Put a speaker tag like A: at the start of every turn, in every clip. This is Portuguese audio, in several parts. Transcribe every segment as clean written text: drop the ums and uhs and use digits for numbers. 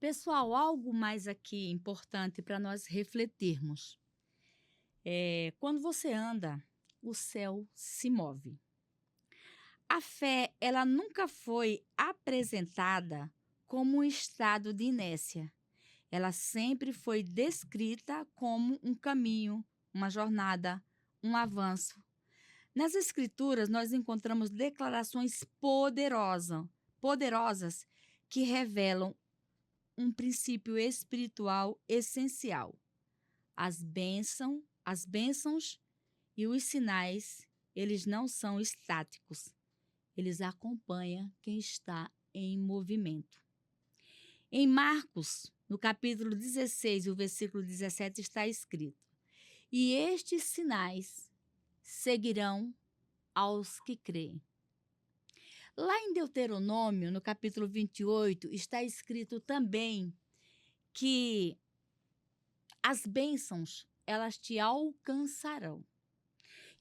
A: Pessoal, algo mais aqui importante para nós refletirmos. Quando você anda, o céu se move. A fé, ela nunca foi apresentada como um estado de inércia. Ela sempre foi descrita como um caminho, uma jornada, um avanço. Nas Escrituras, nós encontramos declarações poderosas que revelam um princípio espiritual essencial. As bênçãos e os sinais, eles não são estáticos. Eles acompanham quem está em movimento. Em Marcos, no capítulo 16, o versículo 17, está escrito: "E estes sinais seguirão aos que creem." Lá em Deuteronômio, no capítulo 28, está escrito também que as bênçãos, elas te alcançarão.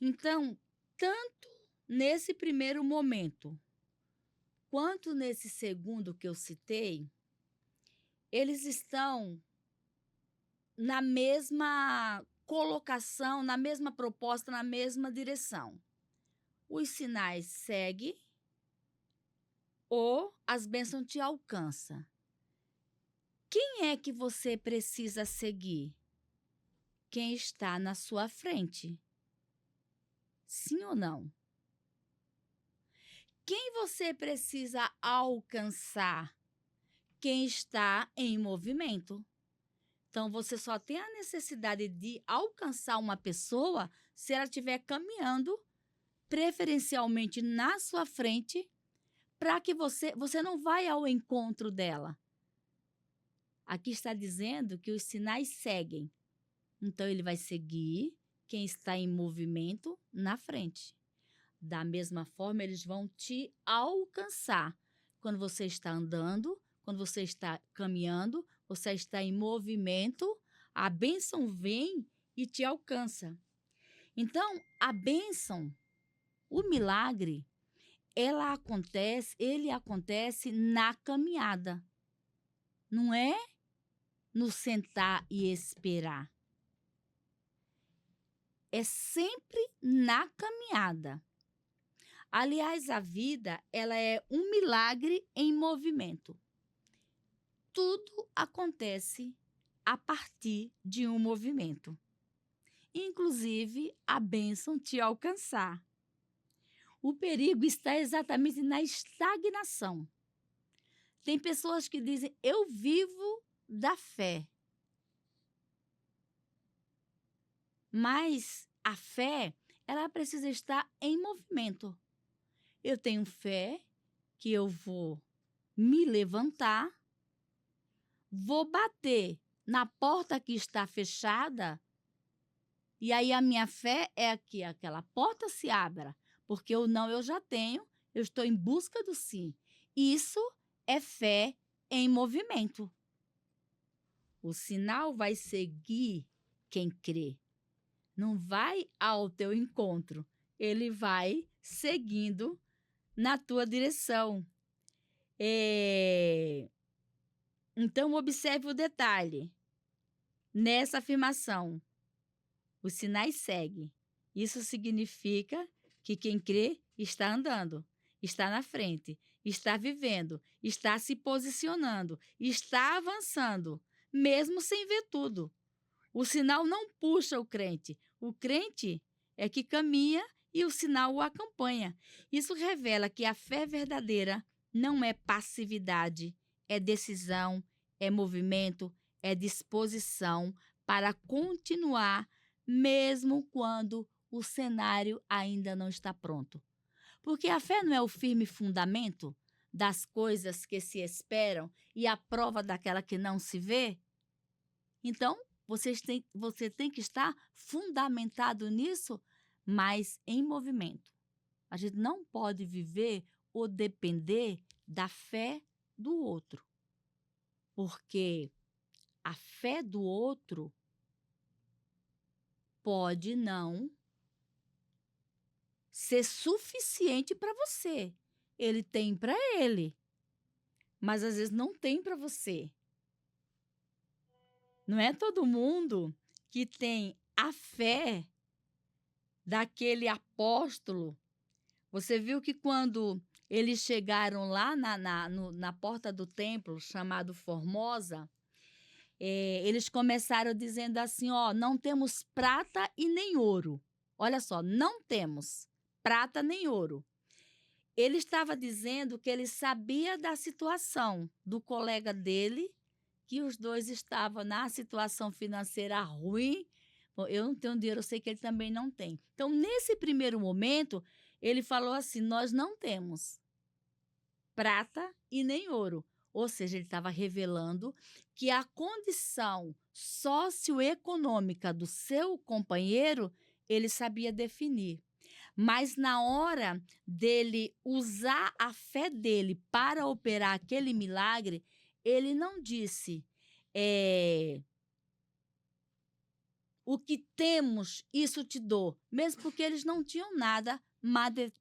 A: Então, tanto nesse primeiro momento, quanto nesse segundo que eu citei, eles estão na mesma colocação, na mesma proposta, na mesma direção. Os sinais seguem ou as bênçãos te alcançam. Quem é que você precisa seguir? Quem está na sua frente. Sim ou não? Quem você precisa alcançar? Quem está em movimento. Então, você só tem a necessidade de alcançar uma pessoa se ela estiver caminhando, preferencialmente na sua frente, para que você não vai ao encontro dela. Aqui está dizendo que os sinais seguem. Então, ele vai seguir quem está em movimento na frente. Da mesma forma, eles vão te alcançar. Quando você está andando, quando você está caminhando, você está em movimento, a bênção vem e te alcança. Então, a bênção, o milagre, ele acontece na caminhada. Não é no sentar e esperar. É sempre na caminhada. Aliás, a vida, ela é um milagre em movimento. Tudo acontece a partir de um movimento. Inclusive, a bênção te alcançar. O perigo está exatamente na estagnação. Tem pessoas que dizem, eu vivo da fé. Mas a fé, ela precisa estar em movimento. Eu tenho fé que eu vou me levantar, vou bater na porta que está fechada, e aí a minha fé é que aquela porta se abra, porque o não eu já tenho, eu estou em busca do sim. Isso é fé em movimento. O sinal vai seguir quem crê. Não vai ao teu encontro, ele vai seguindo na tua direção. Então, observe o detalhe. Nessa afirmação, os sinais seguem. Isso significa que quem crê está andando, está na frente, está vivendo, está se posicionando, está avançando, mesmo sem ver tudo. O sinal não puxa o crente é que caminha e o sinal o acompanha. Isso revela que a fé verdadeira não é passividade, é decisão, é movimento, é disposição para continuar, mesmo quando o cenário ainda não está pronto. Porque a fé não é o firme fundamento das coisas que se esperam e a prova daquela que não se vê? Então, você tem que estar fundamentado nisso, mas em movimento. A gente não pode viver ou depender da fé do outro, porque a fé do outro pode não ser suficiente para você. Ele tem para ele, mas às vezes não tem para você. Não é todo mundo que tem a fé daquele apóstolo. Você viu que quando eles chegaram lá na porta do templo, chamado Formosa, eles começaram dizendo assim: ó, não temos prata e nem ouro. Olha só, não temos prata nem ouro. Ele estava dizendo que ele sabia da situação do colega dele, que os dois estavam na situação financeira ruim. Bom, eu não tenho dinheiro, eu sei que ele também não tem. Então, nesse primeiro momento, ele falou assim: nós não temos prata e nem ouro. Ou seja, ele estava revelando que a condição socioeconômica do seu companheiro ele sabia definir. Mas na hora dele usar a fé dele para operar aquele milagre, ele não disse, o que temos, isso te dou, mesmo porque eles não tinham nada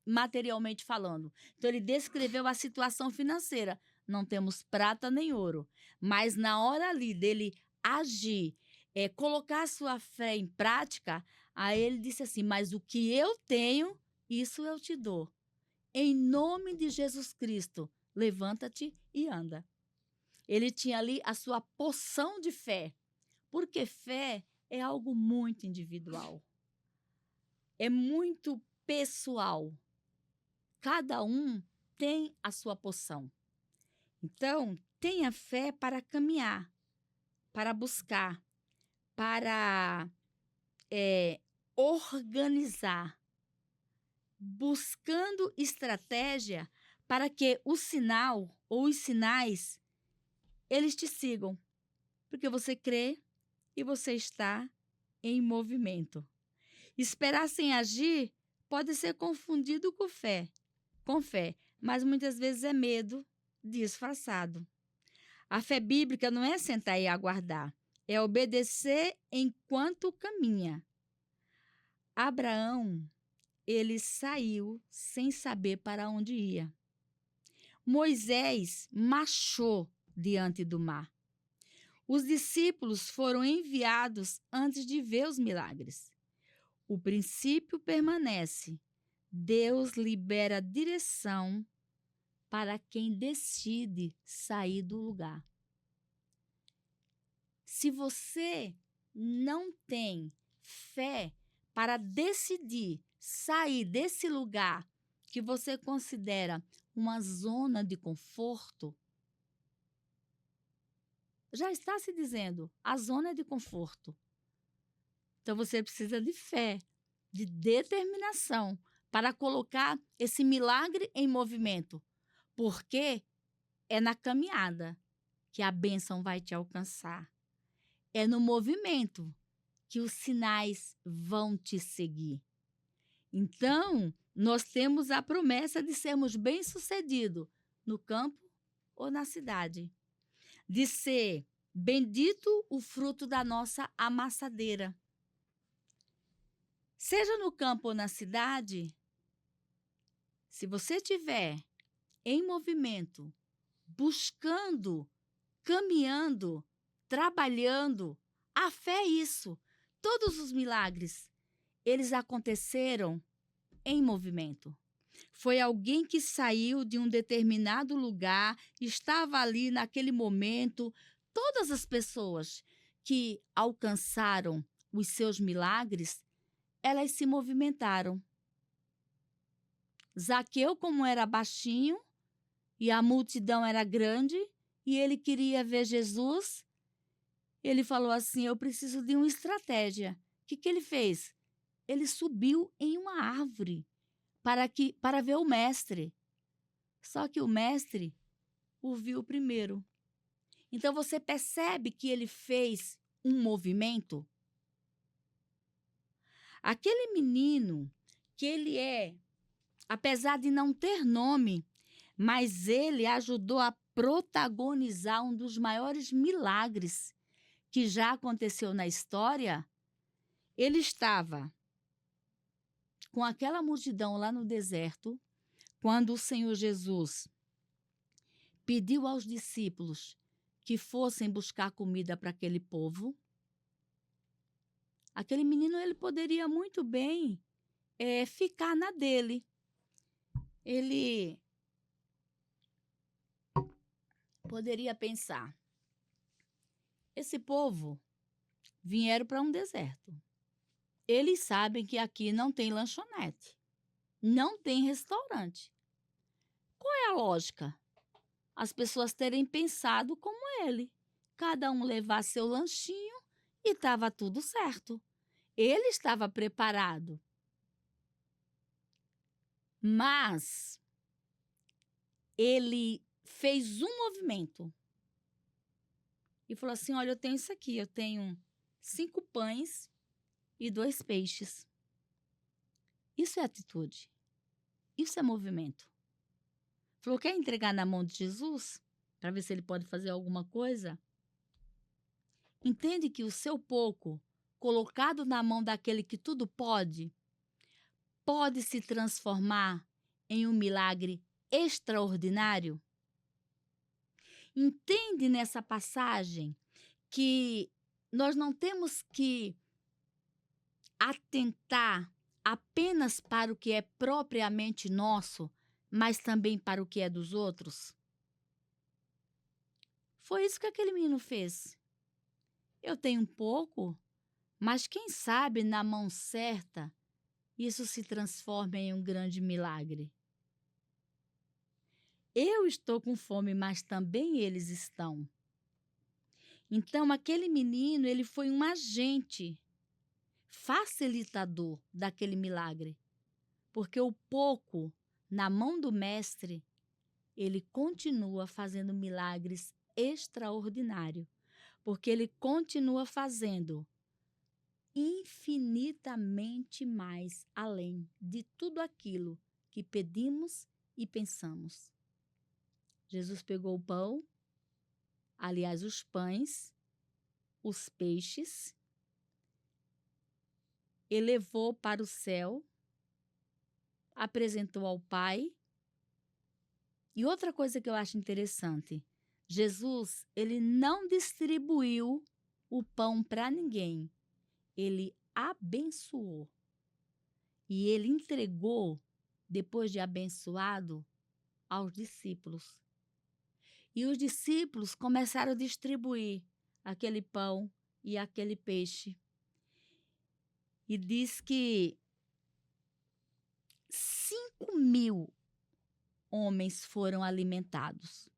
A: materialmente falando. Então, ele descreveu a situação financeira. Não temos prata nem ouro. Mas na hora ali dele agir, colocar a sua fé em prática, aí ele disse assim: mas o que eu tenho, isso eu te dou. Em nome de Jesus Cristo, levanta-te e anda. Ele tinha ali a sua porção de fé, porque fé é algo muito individual. É muito pessoal. Cada um tem a sua porção. Então, tenha fé para caminhar, para buscar, para organizar, buscando estratégia para que o sinal ou os sinais eles te sigam, porque você crê e você está em movimento. Esperar sem agir pode ser confundido com fé, mas muitas vezes é medo disfarçado. A fé bíblica não é sentar e aguardar, é obedecer enquanto caminha. Abraão, ele saiu sem saber para onde ia. Moisés marchou diante do mar. Os discípulos foram enviados antes de ver os milagres. O princípio permanece. Deus libera direção para quem decide sair do lugar. Se você não tem fé para decidir sair desse lugar que você considera uma zona de conforto, já está se dizendo, a zona de conforto. Então você precisa de fé, de determinação para colocar esse milagre em movimento, porque é na caminhada que a bênção vai te alcançar. É no movimento que os sinais vão te seguir. Então, nós temos a promessa de sermos bem-sucedidos no campo ou na cidade, de ser bendito o fruto da nossa amassadeira. Seja no campo ou na cidade, se você estiver em movimento, buscando, caminhando, trabalhando, a fé é isso. Todos os milagres, eles aconteceram em movimento. Foi alguém que saiu de um determinado lugar, estava ali naquele momento. Todas as pessoas que alcançaram os seus milagres, elas se movimentaram. Zaqueu, como era baixinho e a multidão era grande, e ele queria ver Jesus, ele falou assim: eu preciso de uma estratégia. O que ele fez? Ele subiu em uma árvore para ver o mestre. Só que o mestre o viu primeiro. Então você percebe que ele fez um movimento? Aquele menino que ele apesar de não ter nome, mas ele ajudou a protagonizar um dos maiores milagres que já aconteceu na história. Ele estava com aquela multidão lá no deserto, quando o Senhor Jesus pediu aos discípulos que fossem buscar comida para aquele povo. Aquele menino ele poderia muito bem ficar na dele. Ele poderia pensar: esse povo vieram para um deserto. Eles sabem que aqui não tem lanchonete, não tem restaurante. Qual é a lógica? As pessoas terem pensado como ele. Cada um levar seu lanchinho e estava tudo certo. Ele estava preparado. Mas ele fez um movimento e falou assim: olha, eu tenho isso aqui, eu tenho 5 pães e 2 peixes. Isso é atitude. Isso é movimento. Falou: quer entregar na mão de Jesus para ver se ele pode fazer alguma coisa? Entende que o seu pouco, colocado na mão daquele que tudo pode se transformar em um milagre extraordinário? Entende nessa passagem que nós não temos que atentar apenas para o que é propriamente nosso, mas também para o que é dos outros? Foi isso que aquele menino fez. Eu tenho um pouco, mas quem sabe na mão certa isso se transforma em um grande milagre. Eu estou com fome, mas também eles estão. Então, aquele menino, ele foi um agente facilitador daquele milagre, porque o pouco na mão do mestre, ele continua fazendo milagres extraordinários, porque ele continua fazendo infinitamente mais além de tudo aquilo que pedimos e pensamos. Jesus pegou o pão, aliás, os pães, os peixes, elevou para o céu, apresentou ao Pai. E outra coisa que eu acho interessante, Jesus, ele não distribuiu o pão para ninguém. Ele abençoou. E ele entregou, depois de abençoado, aos discípulos. E os discípulos começaram a distribuir aquele pão e aquele peixe. E diz que 5.000 homens foram alimentados.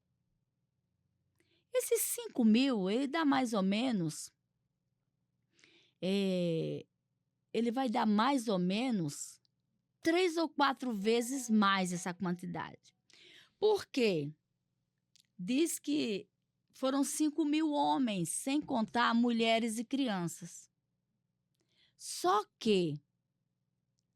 A: Esses 5.000, ele dá mais ou menos, ele vai dar mais ou menos 3 ou 4 vezes mais essa quantidade. Por quê? Diz que foram 5.000 homens, sem contar mulheres e crianças. Só que,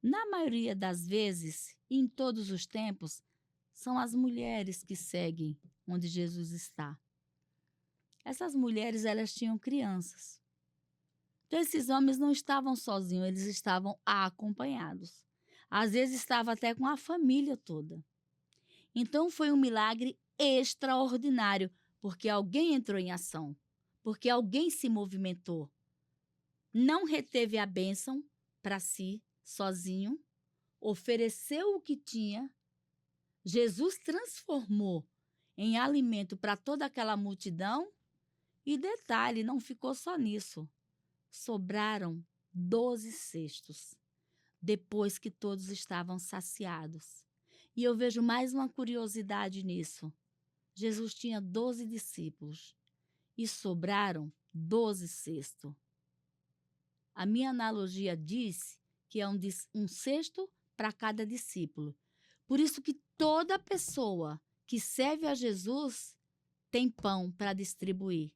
A: na maioria das vezes, e em todos os tempos, são as mulheres que seguem onde Jesus está. Essas mulheres, elas tinham crianças. Então, esses homens não estavam sozinhos, eles estavam acompanhados. Às vezes, estava até com a família toda. Então, foi um milagre extraordinário, porque alguém entrou em ação, porque alguém se movimentou. Não reteve a bênção para si, sozinho, ofereceu o que tinha. Jesus transformou em alimento para toda aquela multidão. E detalhe, não ficou só nisso. Sobraram 12 cestos, depois que todos estavam saciados. E eu vejo mais uma curiosidade nisso. Jesus tinha 12 discípulos e sobraram 12 cestos. A minha analogia diz que é um cesto para cada discípulo. Por isso que toda pessoa que serve a Jesus tem pão para distribuir.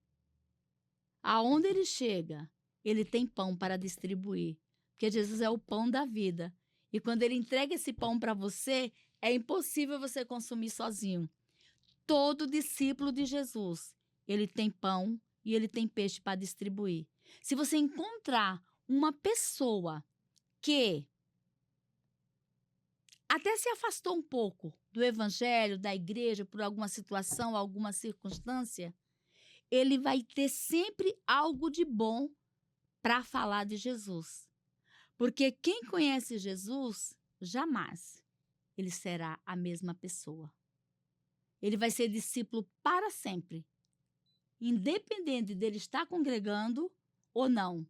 A: Aonde ele chega, ele tem pão para distribuir, porque Jesus é o pão da vida. E quando ele entrega esse pão para você, é impossível você consumir sozinho. Todo discípulo de Jesus, ele tem pão e ele tem peixe para distribuir. Se você encontrar uma pessoa que até se afastou um pouco do evangelho, da igreja, por alguma situação, alguma circunstância, ele vai ter sempre algo de bom para falar de Jesus. Porque quem conhece Jesus, jamais ele será a mesma pessoa. Ele vai ser discípulo para sempre. Independente dele estar congregando ou não,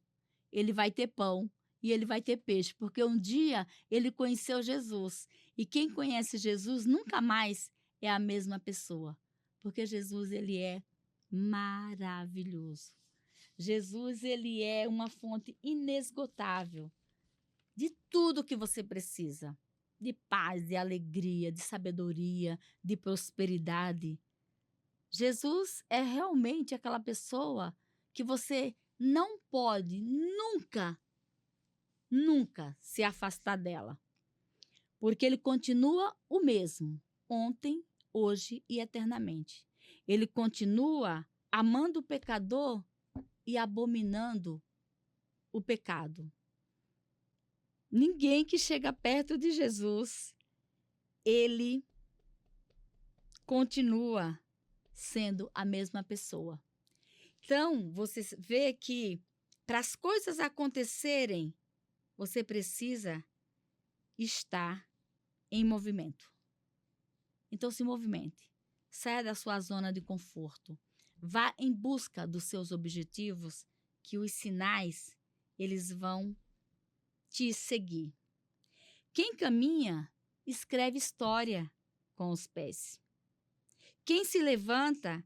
A: ele vai ter pão e ele vai ter peixe, porque um dia ele conheceu Jesus. E quem conhece Jesus nunca mais é a mesma pessoa, porque Jesus ele é maravilhoso. Jesus ele é uma fonte inesgotável de tudo que você precisa, de paz, de alegria, de sabedoria, de prosperidade. Jesus é realmente aquela pessoa que você não pode nunca se afastar dela, porque ele continua o mesmo, ontem, hoje e eternamente. Ele continua amando o pecador e abominando o pecado. Ninguém que chega perto de Jesus, ele continua sendo a mesma pessoa. Então, você vê que para as coisas acontecerem, você precisa estar em movimento. Então, se movimente. Saia da sua zona de conforto. Vá em busca dos seus objetivos, que os sinais, eles vão te seguir. Quem caminha, escreve história com os pés. Quem se levanta,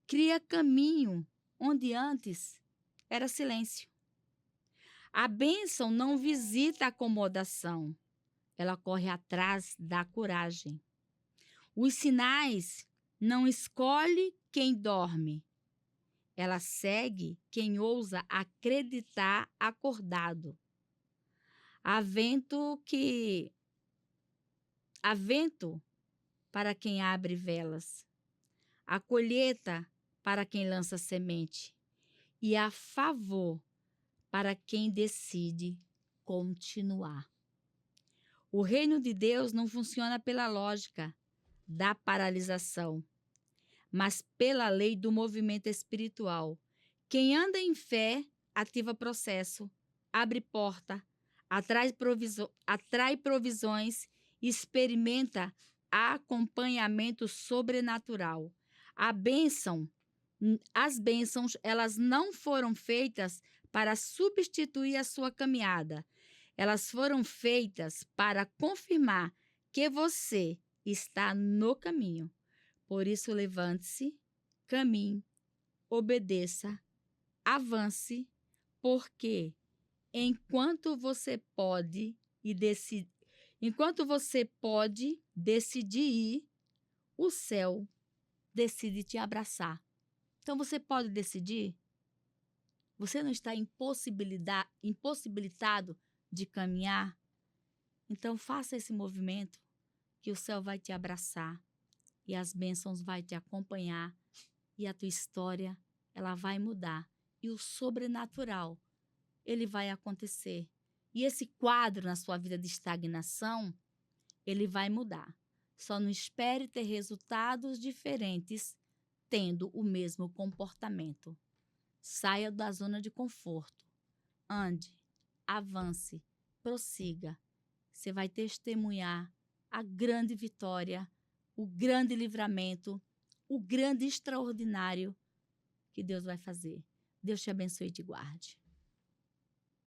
A: cria caminho onde antes era silêncio. A bênção não visita a acomodação, ela corre atrás da coragem. Os sinais não escolhe quem dorme, ela segue quem ousa acreditar acordado. Há vento para quem abre velas, a colheita para quem lança semente e a favor para quem decide continuar. O reino de Deus não funciona pela lógica da paralisação, mas pela lei do movimento espiritual. Quem anda em fé ativa processo, abre porta, atrai provisões, experimenta acompanhamento sobrenatural. As bênçãos, elas não foram feitas para substituir a sua caminhada. Elas foram feitas para confirmar que você está no caminho. Por isso, levante-se, caminhe, obedeça, avance, porque enquanto você pode decidir ir, o céu decide te abraçar. Então você pode decidir? Você não está impossibilitado de caminhar? Então faça esse movimento que o céu vai te abraçar e as bênçãos vai te acompanhar e a tua história ela vai mudar e o sobrenatural ele vai acontecer. E esse quadro na sua vida de estagnação, ele vai mudar. Só não espere ter resultados diferentes tendo o mesmo comportamento. Saia da zona de conforto. Ande, avance, prossiga. Você vai testemunhar a grande vitória, o grande livramento, o grande extraordinário que Deus vai fazer. Deus te abençoe e te guarde.